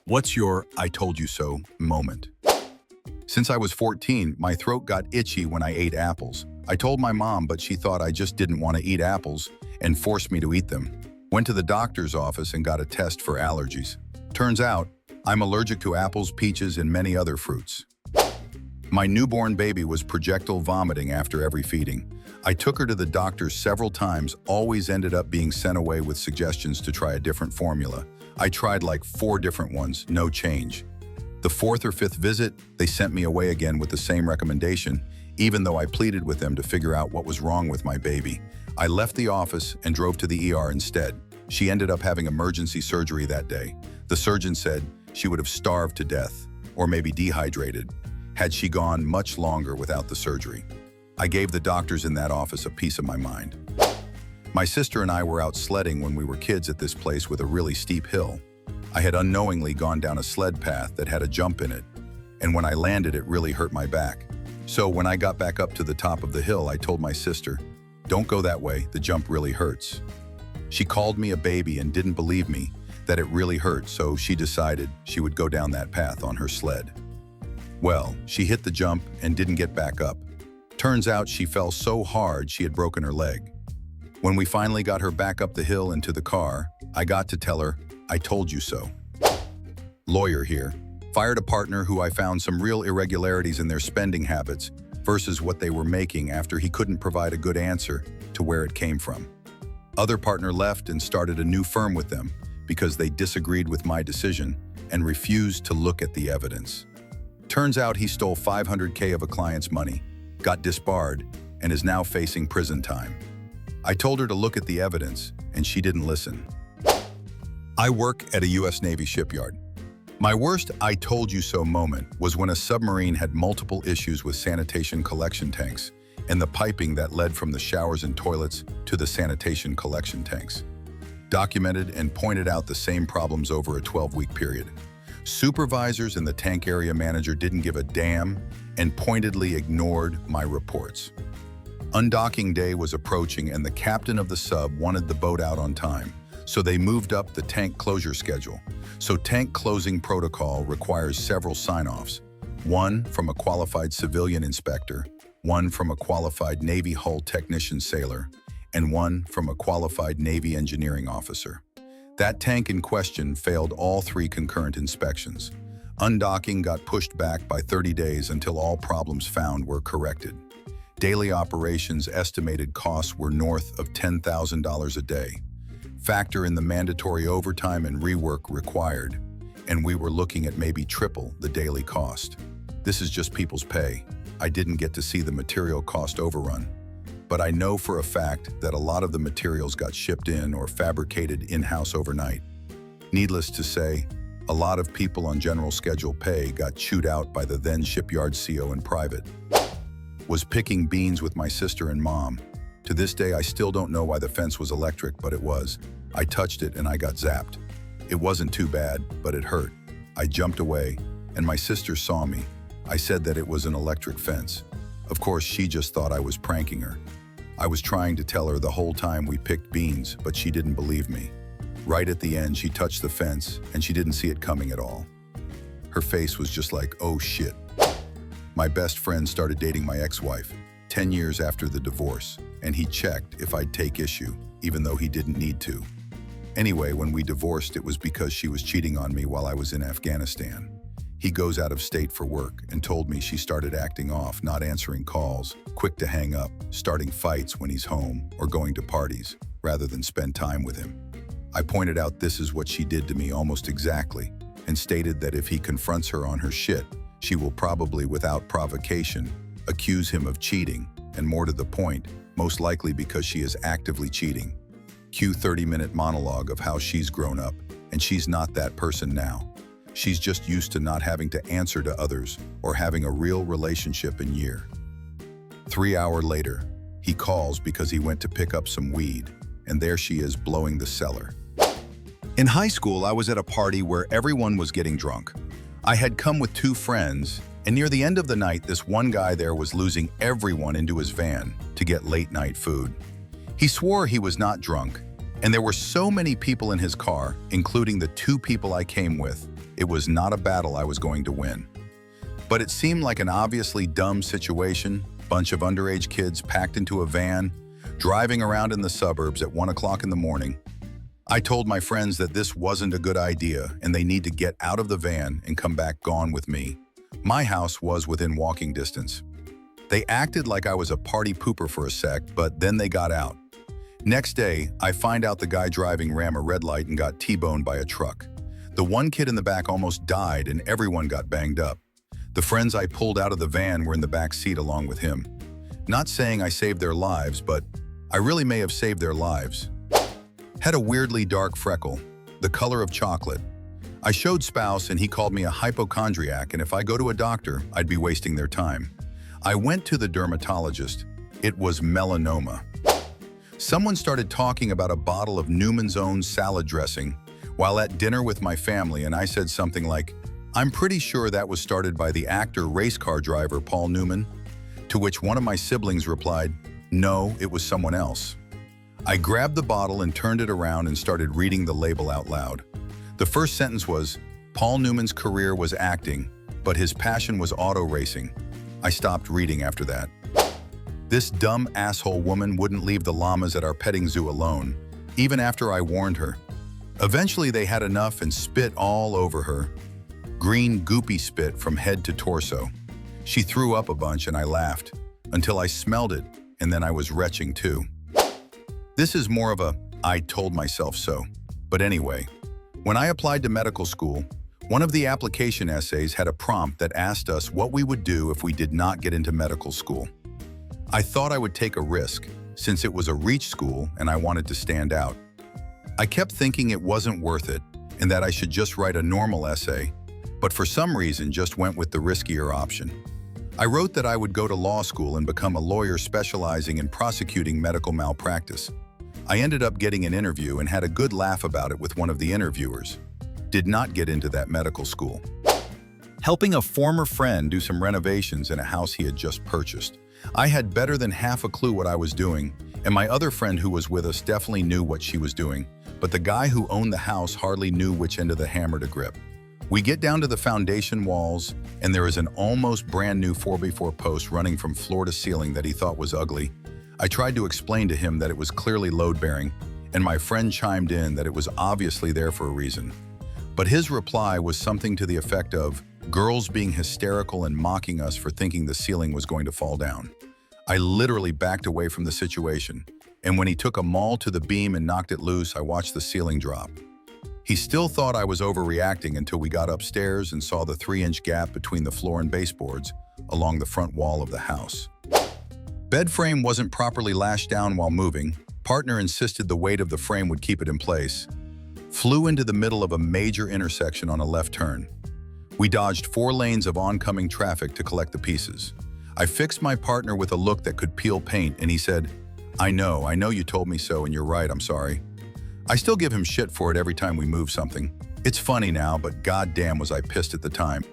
What's your "I told you so" moment? Since I was 14, my throat got itchy when I ate apples. I told my mom, but she thought I just didn't want to eat apples and forced me to eat them. Went to the doctor's office and got a test for allergies. Turns out, I'm allergic to apples, peaches, and many other fruits. My newborn baby was projectile vomiting after every feeding. I took her to the doctor several times, always ended up being sent away with suggestions to try a different formula. I tried like 4 different ones, no change. The 4th or 5th visit, they sent me away again with the same recommendation, even though I pleaded with them to figure out what was wrong with my baby. I left the office and drove to the ER instead. She ended up having emergency surgery that day. The surgeon said she would have starved to death, or maybe dehydrated, had she gone much longer without the surgery. I gave the doctors in that office a piece of my mind. My sister and I were out sledding when we were kids at this place with a really steep hill. I had unknowingly gone down a sled path that had a jump in it, and when I landed, it really hurt my back. So when I got back up to the top of the hill, I told my sister, "Don't go that way, the jump really hurts." She called me a baby and didn't believe me that it really hurt, so she decided she would go down that path on her sled. Well, she hit the jump and didn't get back up. Turns out she fell so hard she had broken her leg. When we finally got her back up the hill and to the car, I got to tell her, "I told you so." Lawyer here. Fired a partner who I found some real irregularities in their spending habits versus what they were making after he couldn't provide a good answer to where it came from. Other partner left and started a new firm with them because they disagreed with my decision and refused to look at the evidence. Turns out he stole $500K of a client's money, got disbarred, and is now facing prison time. I told her to look at the evidence, and she didn't listen. I work at a US Navy shipyard. My worst "I told you so" moment was when a submarine had multiple issues with sanitation collection tanks and the piping that led from the showers and toilets to the sanitation collection tanks. Documented and pointed out the same problems over a 12-week period. Supervisors and the tank area manager didn't give a damn and pointedly ignored my reports. Undocking day was approaching and the captain of the sub wanted the boat out on time, so they moved up the tank closure schedule. So tank closing protocol requires several sign-offs, one from a qualified civilian inspector, one from a qualified Navy hull technician sailor, and one from a qualified Navy engineering officer. That tank in question failed all 3 concurrent inspections. Undocking got pushed back by 30 days until all problems found were corrected. Daily operations estimated costs were north of $10,000 a day. Factor in the mandatory overtime and rework required, and we were looking at maybe triple the daily cost. This is just people's pay. I didn't get to see the material cost overrun. But I know for a fact that a lot of the materials got shipped in or fabricated in-house overnight. Needless to say, a lot of people on general schedule pay got chewed out by the then shipyard CO in private. Was picking beans with my sister and mom. To this day, I still don't know why the fence was electric, but it was. I touched it and I got zapped. It wasn't too bad, but it hurt. I jumped away, and my sister saw me. I said that it was an electric fence. Of course, she just thought I was pranking her. I was trying to tell her the whole time we picked beans, but she didn't believe me. Right at the end, she touched the fence, and she didn't see it coming at all. Her face was just like, "Oh shit." My best friend started dating my ex-wife, 10 years after the divorce, and he checked if I'd take issue, even though he didn't need to. Anyway, when we divorced, it was because she was cheating on me while I was in Afghanistan. He goes out of state for work and told me she started acting off, not answering calls, quick to hang up, starting fights when he's home, or going to parties, rather than spend time with him. I pointed out this is what she did to me almost exactly, and stated that if he confronts her on her shit, she will probably, without provocation, accuse him of cheating, and more to the point, most likely because she is actively cheating. Cue 30-minute monologue of how she's grown up, and she's not that person now. She's just used to not having to answer to others or having a real relationship in year. 3 hours later, he calls because he went to pick up some weed, and there she is blowing the cellar. In high school, I was at a party where everyone was getting drunk. I had come with 2 friends, and near the end of the night, this one guy there was losing everyone into his van to get late-night food. He swore he was not drunk, and there were so many people in his car, including the 2 people I came with, It was not a battle I was going to win. But it seemed like an obviously dumb situation, bunch of underage kids packed into a van, driving around in the suburbs at 1 o'clock in the morning. I told my friends that this wasn't a good idea and they need to get out of the van and come back gone with me. My house was within walking distance. They acted like I was a party pooper for a sec, but then they got out. Next day, I find out the guy driving ran a red light and got T-boned by a truck. The one kid in the back almost died and everyone got banged up. The friends I pulled out of the van were in the back seat along with him. Not saying I saved their lives, but I really may have saved their lives. Had a weirdly dark freckle, the color of chocolate. I showed spouse and he called me a hypochondriac, and if I go to a doctor, I'd be wasting their time. I went to the dermatologist. It was melanoma. Someone started talking about a bottle of Newman's Own salad dressing while at dinner with my family, and I said something like, "I'm pretty sure that was started by the actor race car driver Paul Newman," to which one of my siblings replied, "No, it was someone else." I grabbed the bottle and turned it around and started reading the label out loud. The first sentence was, "Paul Newman's career was acting, but his passion was auto racing." I stopped reading after that. This dumb asshole woman wouldn't leave the llamas at our petting zoo alone, even after I warned her. Eventually they had enough and spit all over her. Green, goopy spit from head to torso. She threw up a bunch and I laughed, until I smelled it, and then I was retching too. This is more of a "I told myself so." But anyway, when I applied to medical school, one of the application essays had a prompt that asked us what we would do if we did not get into medical school. I thought I would take a risk, since it was a reach school and I wanted to stand out. I kept thinking it wasn't worth it and that I should just write a normal essay, but for some reason just went with the riskier option. I wrote that I would go to law school and become a lawyer specializing in prosecuting medical malpractice. I ended up getting an interview and had a good laugh about it with one of the interviewers. Did not get into that medical school. Helping a former friend do some renovations in a house he had just purchased. I had better than half a clue what I was doing, and my other friend who was with us definitely knew what she was doing, but the guy who owned the house hardly knew which end of the hammer to grip. We get down to the foundation walls, and there is an almost brand new 4x4 post running from floor to ceiling that he thought was ugly. I tried to explain to him that it was clearly load-bearing, and my friend chimed in that it was obviously there for a reason. But his reply was something to the effect of, girls being hysterical and mocking us for thinking the ceiling was going to fall down. I literally backed away from the situation, and when he took a maul to the beam and knocked it loose, I watched the ceiling drop. He still thought I was overreacting until we got upstairs and saw the 3-inch gap between the floor and baseboards along the front wall of the house. Bed frame wasn't properly lashed down while moving. Partner insisted the weight of the frame would keep it in place. Flew into the middle of a major intersection on a left turn. We dodged 4 lanes of oncoming traffic to collect the pieces. I fixed my partner with a look that could peel paint, and he said, I know you told me so, and you're right, I'm sorry." I still give him shit for it every time we move something. It's funny now, but goddamn was I pissed at the time.